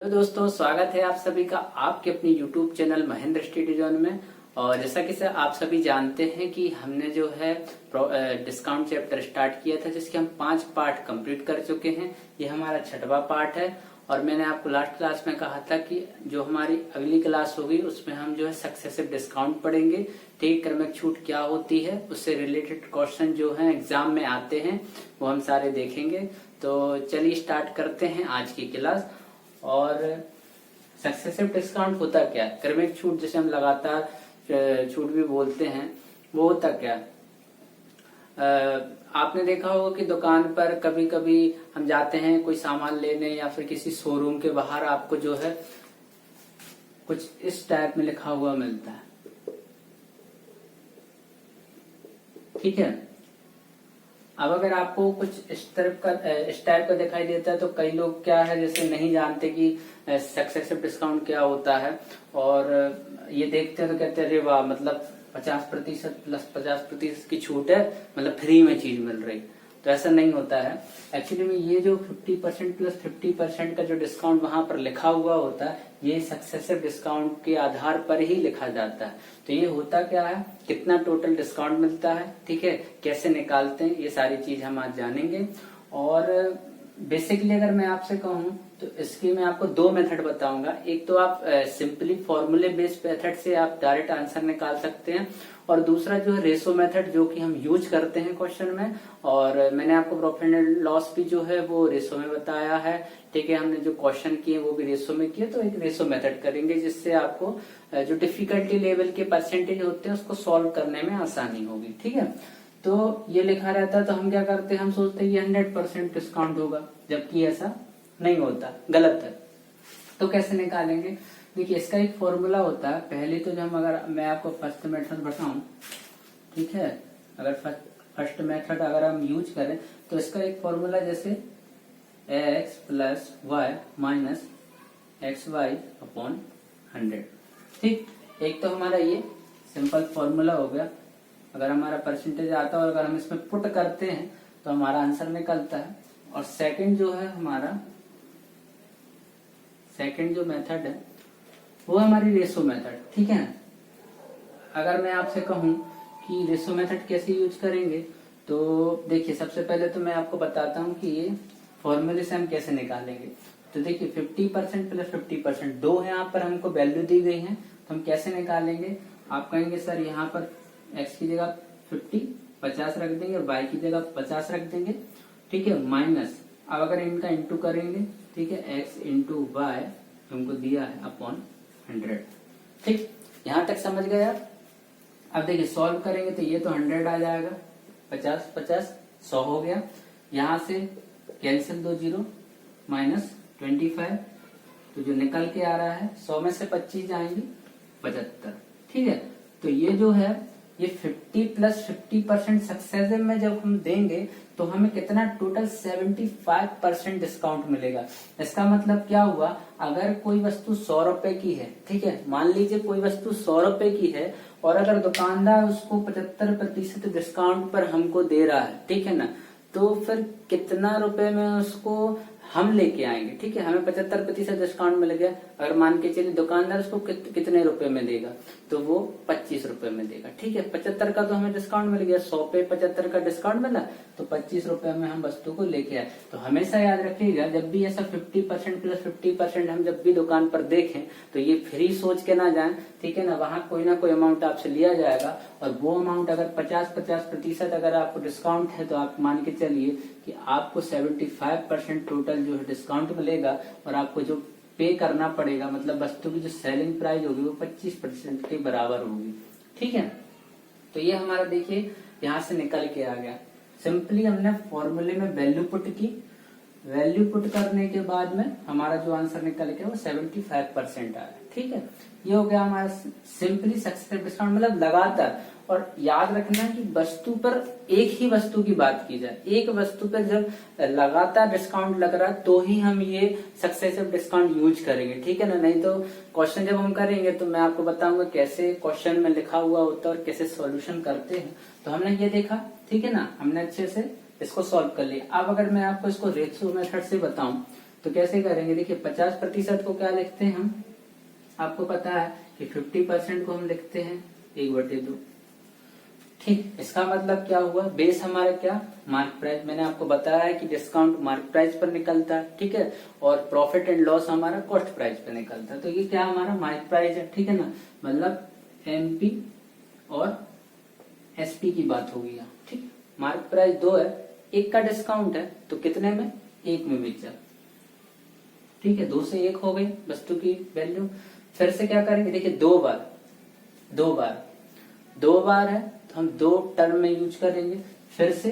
तो दोस्तों स्वागत है आप सभी का आपके अपनी YouTube channel Mahendra study zone में। और जैसा कि सर आप सभी जानते हैं कि हमने जो है डिस्काउंट चैप्टर स्टार्ट किया था, जिसके हम 5 पार्ट कंप्लीट कर चुके हैं। ये हमारा 6वां पार्ट है और मैंने आपको लास्ट क्लास में कहा था कि जो हमारी अगली क्लास होगी उसमें हम जो है सक्सेसिव डिस्काउंट पढ़ेंगे। ठीक, क्रमिक छूट क्या होती है, उससे रिलेटेड क्वेश्चन जो है एग्जाम में आते हैं वो हम सारे देखेंगे। तो चलिए स्टार्ट करते हैं आज की क्लास। और सक्सेसिव डिस्काउंट होता क्या है, क्रमिक छूट जिसे हम लगातार छूट भी बोलते हैं, वो होता क्या है। आपने देखा होगा कि दुकान पर कभी कभी हम जाते हैं कोई सामान लेने या फिर किसी शोरूम के बाहर आपको जो है कुछ इस टाइप में लिखा हुआ मिलता है। ठीक है, अब अगर आपको कुछ इस टाइप का दिखाई देता है तो कई लोग क्या है जैसे नहीं जानते कि सक्सेसिव डिस्काउंट क्या होता है, और ये देखते हैं तो कहते हैं अरे वाह, मतलब 50% प्लस 50% की छूट है, मतलब फ्री में चीज मिल रही। तो ऐसा नहीं होता है। एक्चुअली में ये जो 50% प्लस 50% का जो डिस्काउंट वहां पर लिखा हुआ होता है, ये सक्सेसिव डिस्काउंट के आधार पर ही लिखा जाता है। तो ये होता क्या है, कितना टोटल डिस्काउंट मिलता है, ठीक है, कैसे निकालते हैं, ये सारी चीज हम आज जानेंगे। और बेसिकली अगर मैं आपसे कहूं तो इसकी मैं आपको 2 मेथड बताऊंगा। एक तो आप सिंपली फॉर्मूले बेस्ड मेथड से आप डायरेक्ट आंसर निकाल सकते हैं, और दूसरा जो है रेशो मेथड, जो कि हम यूज करते हैं क्वेश्चन में। और मैंने आपको प्रॉफिट एंड लॉस भी जो है वो रेशो में बताया है। ठीक है, हमने जो क्वेश्चन किए वो भी रेशो में किए, तो एक रेशो मेथड करेंगे जिससे आपको जो डिफिकल्टी लेवल के परसेंटेज होते हैं उसको सॉल्व करने में आसानी होगी। ठीक है, तो ये लिखा रहता है तो हम क्या करते हैं, हम सोचते हैं ये 100% डिस्काउंट होगा, जबकि ऐसा नहीं होता, गलत है। तो कैसे निकालेंगे, देखिए इसका एक फॉर्मूला होता है। पहले तो जब अगर मैं आपको फर्स्ट मेथड बताऊं, ठीक है, अगर फर्स्ट मेथड अगर हम यूज करें तो इसका एक फॉर्मूला जैसे x plus y minus x y upon 100। ठीक, एक तो हमारा ये सिंपल फॉर्मूला हो गया। अगर हमारा परसेंटेज आता है और अगर हम इसमें पुट करते हैं तो हमारा आंसर निकलता है। और सेकंड जो है हमारा सेकंड जो मेथड है वो हमारी रेशो मेथड। ठीक है, अगर मैं आपसे कहूं कि रेशो मेथड कैसे यूज करेंगे, तो देखिए सबसे पहले तो मैं आपको बताता हूं कि ये फॉर्मूले से हम कैसे निकालेंगे। तो देखिए 50% प्लस 50%, 2 है यहाँ पर हमको वैल्यू दी गई है, तो हम कैसे निकालेंगे। आप कहेंगे सर यहाँ पर x की जगह 50 रख देंगे, y की जगह 50 रख देंगे। ठीक है, माइनस, अब अगर इनका इंटू करेंगे, ठीक है, x इंटू वाई हमको दिया है अपॉन 100। ठीक, यहां तक समझ गए आप। अब देखिए सॉल्व करेंगे तो ये तो 100 आ जाएगा, 50 50 100 हो गया। यहां से कैंसिल 2 जीरो, माइनस 25, तो जो निकल के आ रहा है 100 में से 25 जाएंगे 75। ठीक है, तो ये जो है ये 50 प्लस 50% सक्सेसिव में जब हम देंगे तो हमें कितना टोटल 75% डिस्काउंट मिलेगा। इसका मतलब क्या हुआ, अगर कोई वस्तु 100 रुपए की है, ठीक है, मान लीजिए कोई वस्तु 100 रुपए की है और अगर दुकानदार उसको 75% डिस्काउंट पर हमको दे रहा है, ठीक है ना, तो फिर कितना रुपए में उसको हम लेके आएंगे। ठीक है, हमें 75% डिस्काउंट मिल गया। अगर मान के चलिए दुकानदार उसको कितने रुपए में देगा, तो वो 25 रुपए में देगा। ठीक है, 75 का तो हमें डिस्काउंट मिल गया, 100 पे 75 का डिस्काउंट मिला तो 25 रुपए में हम वस्तु को लेके आए। तो हमेशा याद रखिएगा, जब भी ऐसा 50% प्लस 50% हम जब भी दुकान पर देखें तो ये फ्री सोच के ना जाए। ठीक है ना, वहां कोई ना कोई अमाउंट आपसे लिया जाएगा, और वो अमाउंट अगर 50% अगर आपको डिस्काउंट है तो आप मान के चलिए कि आपको 75% टोटल जो है डिस्काउंट मिलेगा, और आपको जो पे करना पड़ेगा, मतलब वस्तु की जो सेलिंग प्राइस होगी वो 25% के बराबर होगी। ठीक है, तो ये हमारा देखिए यहां से निकल के आ गया। सिंपली हमने फॉर्मूले में वैल्यू पुट की, वैल्यू पुट करने के बाद में हमारा जो आंसर निकल के वो 75% आया। ठीक है, ये हो गया हमारा सिंपली सक्सेसिव डिस्काउंट, मतलब लगातार। और याद रखना कि वस्तु पर एक ही वस्तु की बात की जाए, एक वस्तु पर जब लगातार डिस्काउंट लग रहा है तो ही हम ये सक्सेसिव डिस्काउंट यूज करेंगे। ठीक है ना, नहीं तो क्वेश्चन जब हम करेंगे तो मैं आपको बताऊंगा कैसे क्वेश्चन में लिखा हुआ होता है और कैसे सॉल्यूशन करते हैं। तो हमने ये देखा, ठीक है ना, हमने अच्छे से इसको सॉल्व कर लिया। अब अगर मैं आपको इसको रेशियो मेथड से बताऊं तो कैसे करेंगे, देखिए 50% को क्या लिखते हैं हम, आपको पता है कि 50% को हम लिखते हैं 1/2। ठीक, इसका मतलब क्या हुआ, बेस हमारा क्या, मार्क प्राइस। मैंने आपको बताया है कि डिस्काउंट मार्क प्राइस पर निकलता है, ठीक है, और प्रॉफिट एंड लॉस हमारा कॉस्ट प्राइस पर निकलता है। तो ये क्या हमारा मार्क प्राइस है, ठीक है ना, मतलब एमपी और एसपी की बात होगी यहाँ। ठीक, मार्क प्राइस 2 है, 1 का डिस्काउंट है, तो कितने में, 1 में बेचा। ठीक है, 2 से 1 हो गई वस्तु की वैल्यू। फिर से क्या करेंगे, देखिए 2 बार है, तो हम 2 टर्म में यूज करेंगे। फिर से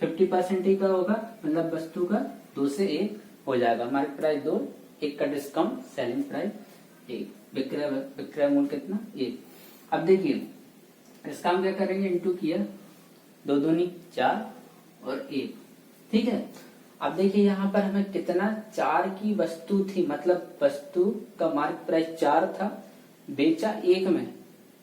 50% ही का होगा, मतलब वस्तु का 2 से 1 हो जाएगा। मार्केट प्राइस 2, 1 का डिस्काउंट, सेलिंग प्राइस 1, विक्रय मूल्य कितना, 1। अब देखिए इसका हम क्या करेंगे, इंटू किया, 2 दूनी 4 और 1। ठीक है, अब देखिए यहाँ पर हमें कितना, 4 की वस्तु थी, मतलब वस्तु का मार्केट प्राइस 4 था, बेचा 1 में।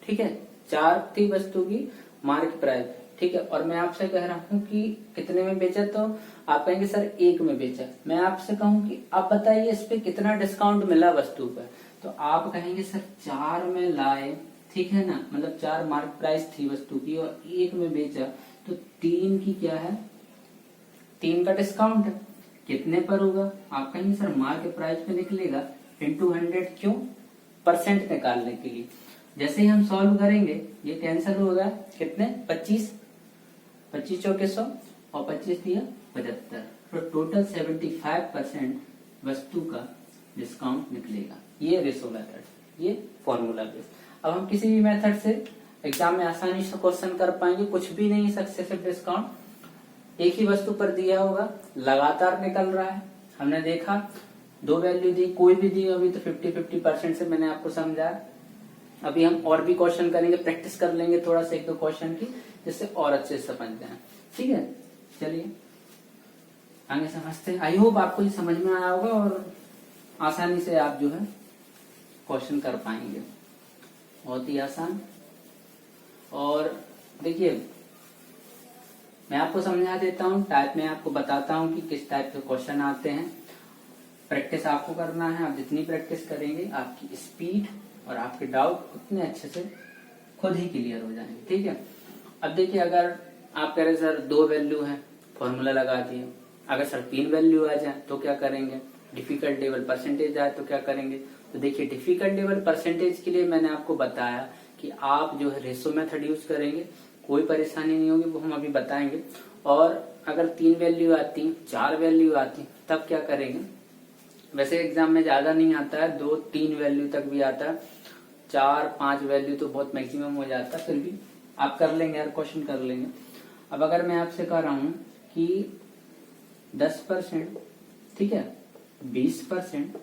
ठीक है, 4 थी वस्तु की मार्केट प्राइस, ठीक है, और मैं आपसे कह रहा हूँ कि कितने में बेचा, तो आप कहेंगे सर 1 में बेचा। मैं आपसे कहूँ कि आप बताइए इस पे कितना डिस्काउंट मिला वस्तु पर, तो आप कहेंगे सर 4 में लाए, ठीक है ना, मतलब 4 मार्केट प्राइस थी वस्तु की और 1 में बेचा, तो 3 की क्या है, 3 का डिस्काउंट है, कितने पर होगा, आप कहेंगे सर मार्केट प्राइस पे निकलेगा, इंटू 100, क्यों, परसेंट निकालने के लिए। जैसे ही हम सॉल्व करेंगे ये कैंसिल होगा, कितने, 25 चौके 100 और 25 दिया 75, तो टोटल 75% वस्तु का डिस्काउंट निकलेगा। ये रेशो मेथड, ये फॉर्मूला बेस। अब हम किसी भी मेथड से एग्जाम में आसानी से क्वेश्चन कर पाएंगे, कुछ भी नहीं सक्सेसिव डिस्काउंट, एक ही वस्तु पर दिया होगा, लगातार निकल रहा है। हमने देखा 2 वैल्यू दी, कोई भी दी अभी तो 50-50% से मैंने आपको समझाया। अभी हम और भी क्वेश्चन करेंगे, प्रैक्टिस कर लेंगे थोड़ा सा 1-2 क्वेश्चन की, जिससे और अच्छे से समझ जाए। ठीक है, चलिए आगे समझते हैं। आई होप आपको ये समझ में आया होगा और आसानी से आप जो है क्वेश्चन कर पाएंगे, बहुत ही आसान। और देखिए मैं आपको समझा देता हूँ, टाइप में आपको बताता हूँ कि किस टाइप के क्वेश्चन आते हैं। प्रैक्टिस आपको करना है, आप जितनी प्रैक्टिस करेंगे आपकी स्पीड और आपके डाउट उतने अच्छे से खुद ही क्लियर हो जाएंगे। ठीक है, अब देखिए अगर आप कह रहे सर 2 वैल्यू है, फॉर्मूला लगा दिए। अगर सर 3 वैल्यू आ जाए तो क्या करेंगे, डिफिकल्ट लेवल परसेंटेज आए तो क्या करेंगे। तो देखिए डिफिकल्ट लेवल परसेंटेज के लिए मैंने आपको बताया कि आप जो है रेशो मेथड यूज करेंगे, कोई परेशानी नहीं होगी, वो हम अभी बताएंगे। और अगर 3 वैल्यू आती, 4 वैल्यू आती, तब क्या करेंगे। वैसे एग्जाम में ज्यादा नहीं आता है, 2-3 वैल्यू तक भी आता है, 4-5 वैल्यू तो बहुत मैक्सिमम हो जाता है, फिर भी आप कर लेंगे यार, क्वेश्चन कर लेंगे। अब अगर मैं आपसे कह रहा हूं कि 10%, ठीक है, 20%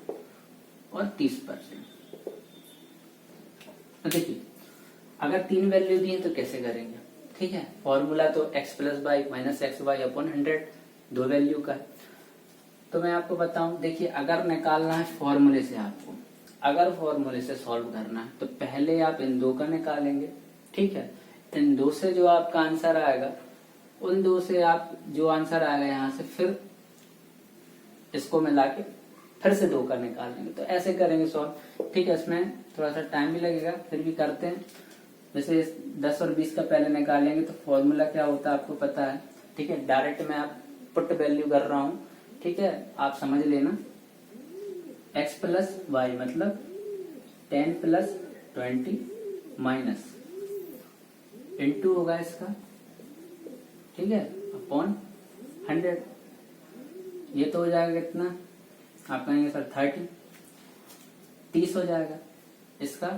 और 30%, तो देखिए अगर 3 वैल्यू दी है तो कैसे करेंगे। ठीक है, फॉर्मूला तो x + y - xy upon 100 2 value का है। तो मैं आपको बताऊं, देखिए अगर निकालना है फॉर्मूले से, आपको अगर फॉर्मूले से सॉल्व करना है तो पहले आप इन 2 का निकालेंगे। ठीक है, इन 2 से जो आपका आंसर आएगा, उन 2 से आप जो आंसर आएगा यहाँ से, फिर इसको मिला के फिर से 2 का निकालेंगे। तो ऐसे करेंगे सॉल्व। ठीक है, इसमें थोड़ा सा टाइम भी लगेगा, फिर भी करते हैं। जैसे 10 और 20 का पहले निकालेंगे तो फॉर्मूला क्या होता है आपको पता है। ठीक है, डायरेक्ट मैं आप पुट वैल्यू कर रहा हूँ, ठीक है, आप समझ लेना। x + y मतलब 10 + 20 माइनस इंटू होगा इसका, ठीक है, अपॉन 100। ये तो हो जाएगा कितना, आप कहेंगे सर 30 हो जाएगा, इसका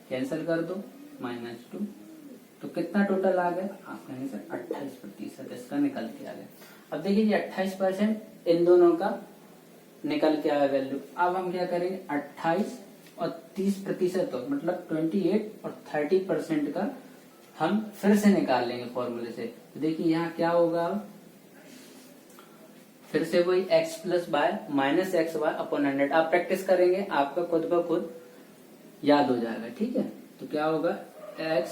कैंसिल कर दो, -2, तो कितना टोटल आ गया, आप कहेंगे सर 28% इसका निकल के आ गया। अब देखिए ये 28% इन दोनों का निकल के आया वैल्यू। अब हम क्या करेंगे, 28 और 30% हो, मतलब 28 और 30% का हम फिर से निकाल लेंगे फॉर्मूले से। तो देखिए यहाँ क्या होगा, फिर से वही x + y - xy अपॉन 100। आप प्रैक्टिस करेंगे, आपका खुद ब खुद याद हो जाएगा। ठीक है, तो क्या होगा, x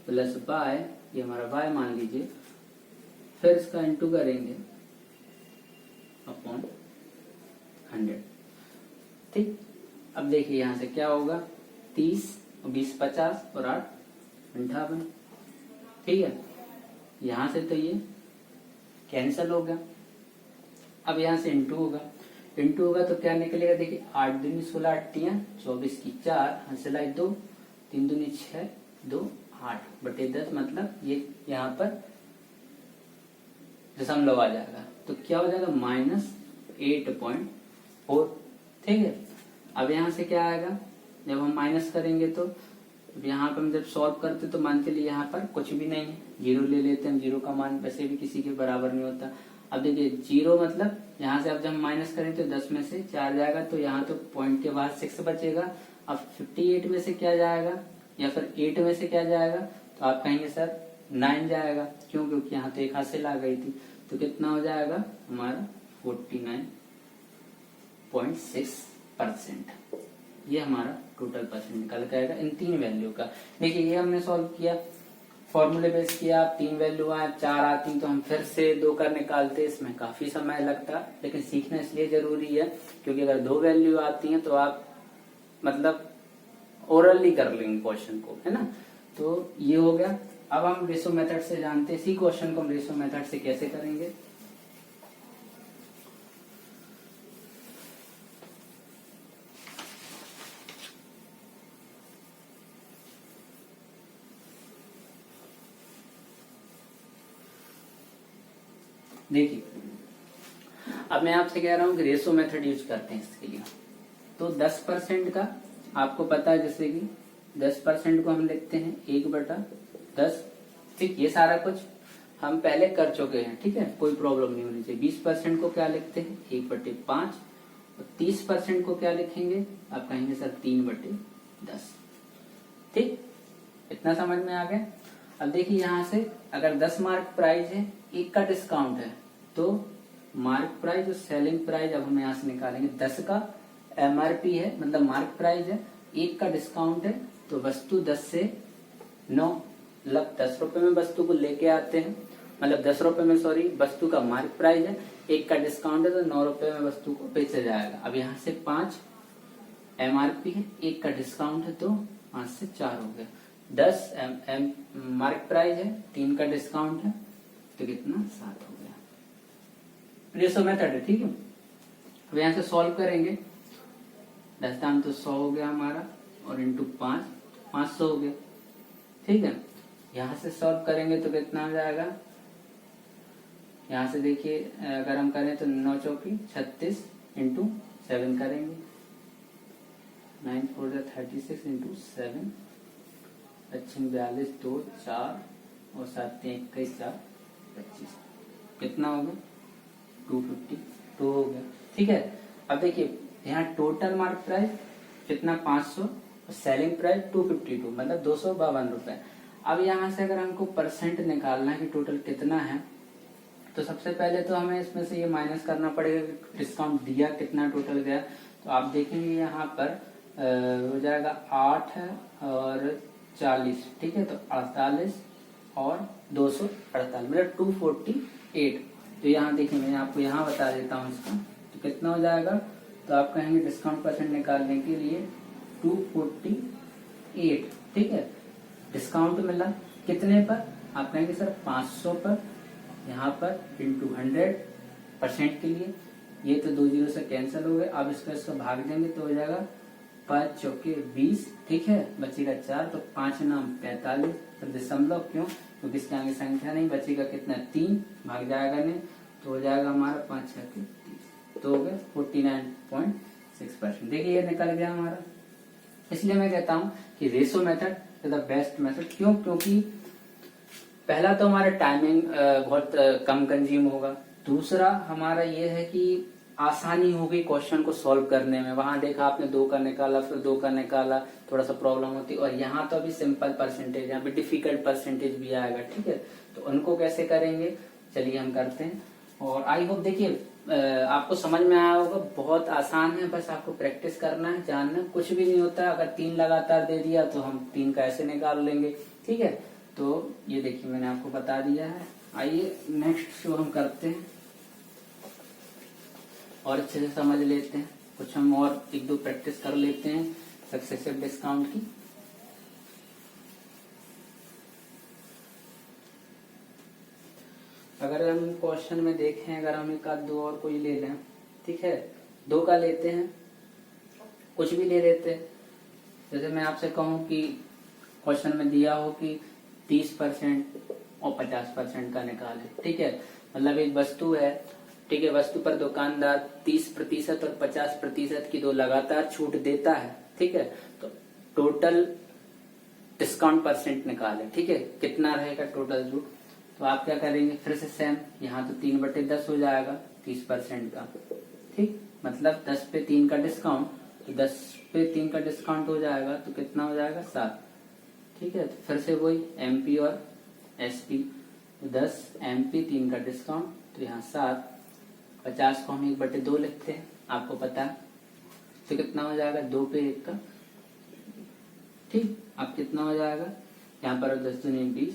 + y, ये हमारा y मान लीजिए, फिर इसका इंटू करेंगे अपॉन 100। ठीक, अब देखिए यहाँ से क्या होगा, 30 और 20 50 और 8 58। ठीक है, यहाँ से तो ये कैंसिल हो गया। अब यहाँ से इंटू होगा, इंटू होगा तो क्या निकलेगा, देखिए 8 दूनी 16, 8 तियां 24 की 4, हंसलाई 2, 3 दूनी 6, 2 8 बटे 10, मतलब ये यहाँ पर दशमलव आ जाएगा। तो क्या हो जाएगा, -8.4। ठीक है, अब यहाँ से क्या आएगा, जब हम माइनस करेंगे तो यहाँ पर हम जब सॉल्व करते तो मान के लिए यहाँ पर कुछ भी नहीं है, 0 ले लेते हैं। 0 का मान वैसे भी किसी के बराबर नहीं होता। अब देखिए 0 मतलब यहाँ से अब जब हम माइनस करें तो 10 में से 4 जाएगा, तो यहाँ तो पॉइंट के बाद 6 बचेगा। अब 58 में से क्या जाएगा, या फिर 8 में से क्या जाएगा, तो आप कहेंगे सर 9 जाएगा। क्यों, क्योंकि यहाँ तो एक हासिल आ गई थी। तो कितना हो जाएगा हमारा 49.6%। ये हमारा टोटल परसेंट निकल के आएगा इन 3 वैल्यू का। देखिए ये हमने सॉल्व किया, फॉर्मूले बेस किया, 3 वैल्यू आए, 4 आती तो हम फिर से 2 कर निकालते, इसमें काफी समय लगता। लेकिन सीखना इसलिए जरूरी है क्योंकि अगर 2 वैल्यू आती हैं तो आप मतलब ओरली कर लेंगे क्वेश्चन को, है ना। तो ये हो गया। अब हम रेशो मेथड से जानते हैं, इसी क्वेश्चन को हम रेशो मेथड से कैसे करेंगे। देखिए अब मैं आपसे कह रहा हूं कि रेशो मेथड यूज करते हैं इसके लिए। तो 10% का आपको पता है, जैसे कि 10% को हम लिखते हैं 1/10। ठीक, ये सारा कुछ हम पहले कर चुके हैं। ठीक है, कोई प्रॉब्लम नहीं होनी चाहिए। 20% को क्या लिखते हैं 1/5, और 30% को क्या लिखेंगे, आप कहेंगे सर 3/10। ठीक, इतना समझ में आ गया। अब देखिए यहाँ से अगर 10 मार्क प्राइस है, 1 का डिस्काउंट है, तो मार्क प्राइस और सेलिंग प्राइस अब हम यहाँ से निकालेंगे। 10 का MRP है, मतलब मार्क प्राइस है, 1 का डिस्काउंट है, तो वस्तु 10 से 9, मतलब 10 रुपए में वस्तु को लेके आते हैं, मतलब 10 रुपए में सॉरी वस्तु का मार्क प्राइस है, 1 का डिस्काउंट है, तो 9 रुपए में वस्तु को बेचा जाएगा। अब यहाँ से 5 MRP है, 1 का डिस्काउंट है, तो 5 से 4 हो गया। 10 मार्क प्राइस है, 3 का डिस्काउंट है, तो कितना 7 हो गया। रेशो मेथड है। ठीक है, अब यहाँ से सॉल्व करेंगे। 10 दाम तो 100 हो गया हमारा, और इंटू 5 500 हो गया। ठीक है, यहाँ से सॉल्व करेंगे तो कितना हो जाएगा, यहाँ से देखिए अगर हम करें तो 9 चौकी 36 इंटू 7 करेंगे, 9 4 36 इंटू 7, 42 2 4 और 7 21 4 25, कितना हो गया 252 हो गया। ठीक है, अब देखिए यहाँ टोटल मार्क प्राइस कितना 500 और सेलिंग प्राइस 252, मतलब 252 रुपए। अब यहाँ से अगर हमको परसेंट निकालना है कि टोटल कितना है, तो सबसे पहले तो हमें इसमें से ये माइनस करना पड़ेगा कि डिस्काउंट दिया कितना टोटल गया। तो आप देखेंगे यहाँ पर हो जाएगा 8 है और 40। ठीक है, तो 48 और 248, मतलब 248। तो यहाँ देखिए मैं आपको यहाँ बता देता हूँ इसका, तो कितना हो जाएगा, तो आप कहेंगे डिस्काउंट परसेंट निकालने के लिए 248। ठीक है, डिस्काउंट मिला कितने पर, आप कहेंगे सर 500 पर, यहाँ पर इंटू 100% के लिए, ये तो 2 जीरो से कैंसिल हो गए। अब इसको भाग देंगे तो हो जाएगा 5 चौके 20। ठीक है, बचेगा 4, तो 5 नाम 45, तो दशमलव क्यों, क्योंकि इसके आगे संख्या नहीं, बचेगा कितना 3, भाग जाएगा नहीं, तो हो जाएगा हमारा 5 छके 30, तो हो गया 49.6%। देखिए ये निकल गया हमारा। इसलिए मैं कहता हूँ कि ratio method is the best method. क्यों, क्योंकि पहला तो हमारा टाइमिंग बहुत कम कंज्यूम होगा, दूसरा हमारा ये है कि आसानी होगी क्वेश्चन को सॉल्व करने में। वहां देखा आपने 2 का निकाला, फिर 2 का निकाला, थोड़ा सा प्रॉब्लम होती, और यहाँ तो अभी सिंपल परसेंटेज, यहाँ पे डिफिकल्ट परसेंटेज भी आएगा। ठीक है, तो उनको कैसे करेंगे, चलिए हम करते हैं। और आई होप देखिए आपको समझ में आया होगा, बहुत आसान है, बस आपको प्रैक्टिस करना है, जानना कुछ भी नहीं होता। अगर 3 लगातार दे दिया तो हम 3 का ऐसे निकाल लेंगे। ठीक है, तो ये देखिए मैंने आपको बता दिया है। आइए नेक्स्ट शो हम करते हैं। और अच्छे से समझ लेते हैं। कुछ हम और एक दो प्रैक्टिस कर लेते हैं सक्सेसिव डिस्काउंट की। अगर हम क्वेश्चन में देखें, अगर हम एक आध दो और कोई ले लें, ठीक है, दो का लेते हैं, कुछ भी ले लेते हैं। जैसे मैं आपसे कहूं कि क्वेश्चन में दिया हो कि 30% और 50% का निकालें, ठीक है। मतलब एक वस्तु है, ठीक है, वस्तु पर दुकानदार 30% और 50% की दो लगातार छूट देता है, ठीक है। तो टोटल डिस्काउंट परसेंट निकालें, ठीक है, कितना रहेगा टोटल छूट। तो आप क्या करेंगे, फिर से सेम, यहाँ तो 3/10 हो जाएगा 30% का, ठीक, मतलब 10 पे 3 का डिस्काउंट, तो 10 पे 3 का डिस्काउंट हो जाएगा तो कितना हो जाएगा 7, ठीक है। तो फिर से वही एमपी और एसपी, तो 10 एमपी 3 का डिस्काउंट, तो यहाँ 7, 50 को हम 1/2 लिखते हैं, आपको पता है, तो कितना हो जाएगा 2 पे 1 का, ठीक। अब कितना हो जाएगा, यहाँ पर 10 दूनी 20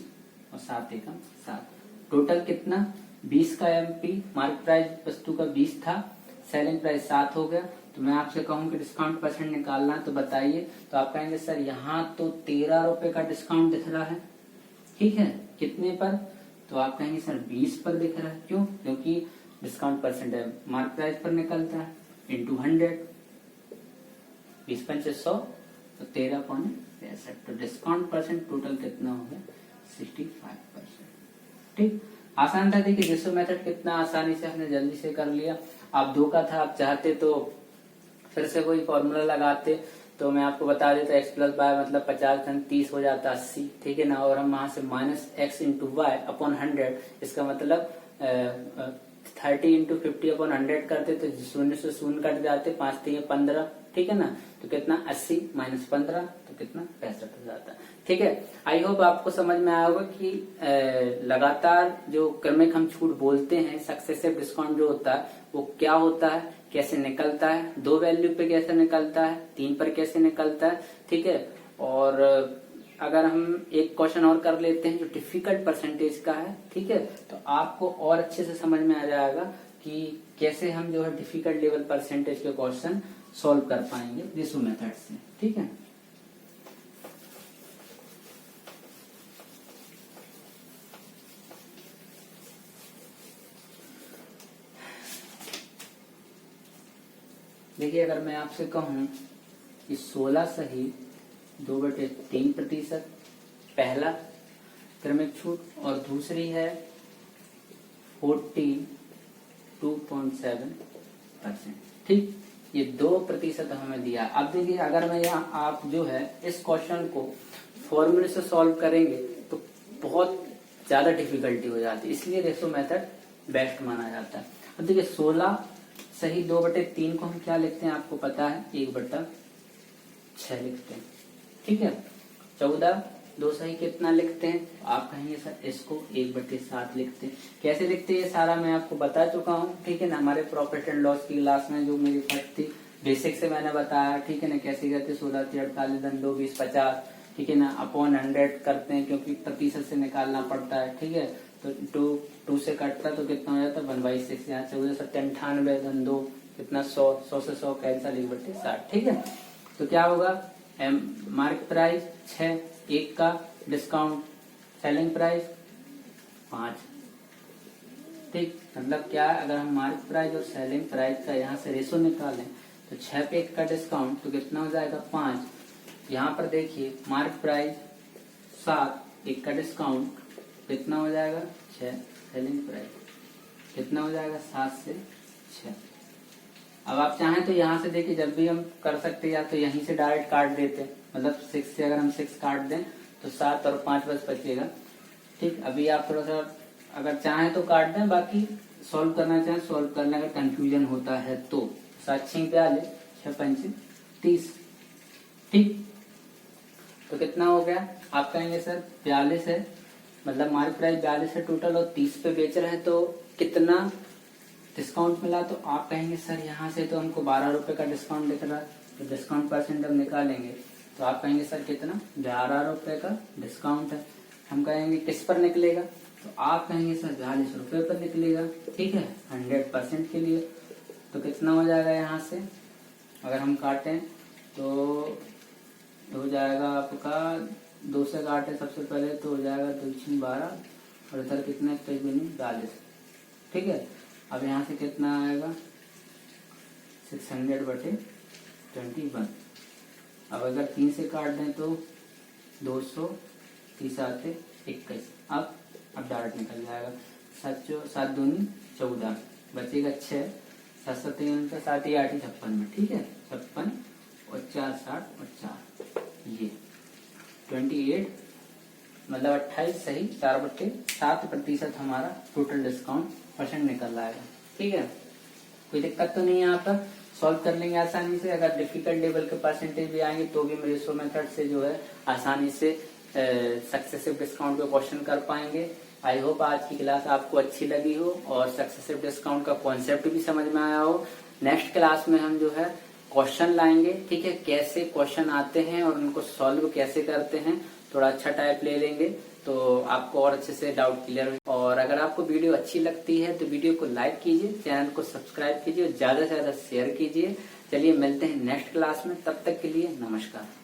और 7 एकम 7, टोटल कितना 20 का एमपी, मार्केट प्राइस वस्तु का 20 था, सेलिंग प्राइस 7 हो गया। तो मैं आपसे कहूँ कि डिस्काउंट परसेंट निकालना है तो बताइए, तो आप कहेंगे सर यहाँ तो 13 रुपए का डिस्काउंट दिख रहा है, ठीक है, कितने पर, तो आप कहेंगे सर 20 पर दिख रहा है, क्यों, क्योंकि डिस्काउंट परसेंट है मार्केट प्राइस पर निकलता है, इंटू 100, 20 पंचे 100, तो 13.63, तो डिस्काउंट परसेंट टोटल कितना हो गया 65%, ठीक। आसान था, देखिए रेशो मेथड कितना आसानी से हमने जल्दी से कर लिया। आप 2 का था, आप चाहते तो फिर से कोई फॉर्मूला लगाते, तो मैं आपको बता देता x + y मतलब 50 धन 30 हो जाता 80, ठीक है ना, और हम वहां से -x × y अपॉन 100, इसका मतलब 30 × 50 अपॉन 100 करते तो 0 से 0 कट जाते, 5 3 15, ठीक है ना, तो कितना 80 - 15, तो कितना 65 हो जाता, ठीक है। आई होप आपको समझ में आया होगा कि लगातार जो क्रमिक हम छूट बोलते हैं, सक्सेसिव डिस्काउंट जो होता है वो क्या होता है, कैसे निकलता है, 2 वैल्यू पे कैसे निकलता है, 3 पर कैसे निकलता है, ठीक है। और अगर हम एक क्वेश्चन और कर लेते हैं जो डिफिकल्ट परसेंटेज का है, ठीक है, तो आपको और अच्छे से समझ में आ जाएगा कि कैसे हम जो है डिफिकल्ट लेवल परसेंटेज के क्वेश्चन सॉल्व कर पाएंगे रेशो मेथड से, ठीक है। देखिए अगर मैं आपसे कहूं कि 16 सही 2/3% पहला क्रमिक छूट, और दूसरी है 42.7%, ठीक, ये 2% हमें दिया। अब देखिए अगर मैं यहाँ आप जो है इस क्वेश्चन को फॉर्मूले से सॉल्व करेंगे तो बहुत ज्यादा डिफिकल्टी हो जाती है, इसलिए रेशो मेथड बेस्ट माना जाता है। अब देखिए 16 सही 2/3 को हम क्या लिखते हैं, आपको पता है 1/6 लिखते हैं, ठीक है। 14 2 सही कितना लिखते हैं, तो आप कहेंगे सर इसको 1/7 लिखते हैं। कैसे लिखते हैं ये सारा मैं आपको बता चुका हूँ, ठीक है ना, हमारे प्रॉफिट एंड लॉस की क्लास में जो मेरी फर्स्ट थी बेसिक से मैंने बताया, ठीक है ना, कैसे करते 16 × 48 धन 2 20 50, ठीक है ना, अपॉन 100 करते हैं क्योंकि प्रतिशत से निकालना पड़ता है, ठीक है। तो 2 से कटता तो कितना हो जाता 1/6, यहाँ 14 7 98 धन 2 कितना 100, 100 से 100 कैंसिल 1/60, ठीक है। तो क्या होगा, मार्केट प्राइस 6, 1 का डिस्काउंट, सेलिंग प्राइस 5, ठीक, मतलब क्या, अगर हम मार्केट प्राइस और सेलिंग प्राइस का यहाँ से रेशो निकालें तो 6 पे 1 का डिस्काउंट तो कितना हो जाएगा 5। यहाँ पर देखिए मार्केट प्राइस 7, 1 का डिस्काउंट कितना हो जाएगा 6, सेलिंग प्राइस कितना हो जाएगा 7 से 6। अब आप चाहें तो यहाँ से देखिए जब भी हम कर सकते हैं, या तो यहीं से डायरेक्ट काट देते, मतलब 6 से अगर हम 6 काट दें तो 7 और 5 बस बचेगा, ठीक। अभी आप थोड़ा सा अगर चाहें तो काट दें, बाकी सॉल्व करना चाहें सॉल्व करने का कंफ्यूजन होता है तो 7 6 42 6 5 30, ठीक। तो कितना हो गया, आप कहेंगे सर 42 है, मतलब मार्केट प्राइस 42 है टोटल और 30 पे बेच रहे हैं, तो कितना डिस्काउंट मिला, तो आप कहेंगे सर यहाँ से तो हमको 12 रुपए का डिस्काउंट दिख रहा है, तो डिस्काउंट परसेंट हम निकालेंगे तो आप कहेंगे सर कितना 12 रुपए का डिस्काउंट है। हम कहेंगे किस पर निकलेगा, तो आप कहेंगे सर 42 रुपए पर निकलेगा, ठीक है, 100% के लिए। तो कितना हो जाएगा यहाँ से अगर हम काटें तो हो जाएगा आपका 2 से काटे सबसे पहले तो हो जाएगा 2 6 12 और इधर कितने 40। ठीक है, अब यहाँ से कितना आएगा 600/21। अब अगर 3 से काट दें तो 200, 30 आते 21। अब डायरेक्ट निकल जाएगा 7 दूनी 14, बचेगा 6, 7 7 7 8 56 में। ठीक है, 56 और 4 60 और 4 ये 28 मतलब 28 सही 4/7% हमारा टोटल डिस्काउंट परसेंट निकल आएगा। ठीक है, कोई दिक्कत तो नहीं है, यहाँ पर सॉल्व कर लेंगे आसानी से। अगर डिफिकल्ट लेवल के परसेंटेज भी आएंगे तो भी हम रेशो मेथड से जो है आसानी से सक्सेसिव डिस्काउंट के क्वेश्चन कर पाएंगे। आई होप आज की क्लास आपको अच्छी लगी हो और सक्सेसिव डिस्काउंट का कॉन्सेप्ट भी समझ में आया हो। नेक्स्ट क्लास में हम जो है क्वेश्चन लाएंगे। ठीक है, कैसे क्वेश्चन आते हैं और उनको सॉल्व कैसे करते हैं, थोड़ा अच्छा टाइप ले लेंगे तो आपको और अच्छे से डाउट क्लियर हो। और अगर आपको वीडियो अच्छी लगती है तो वीडियो को लाइक कीजिए, चैनल को सब्सक्राइब कीजिए और ज्यादा से ज्यादा शेयर कीजिए। चलिए मिलते हैं नेक्स्ट क्लास में, तब तक के लिए नमस्कार।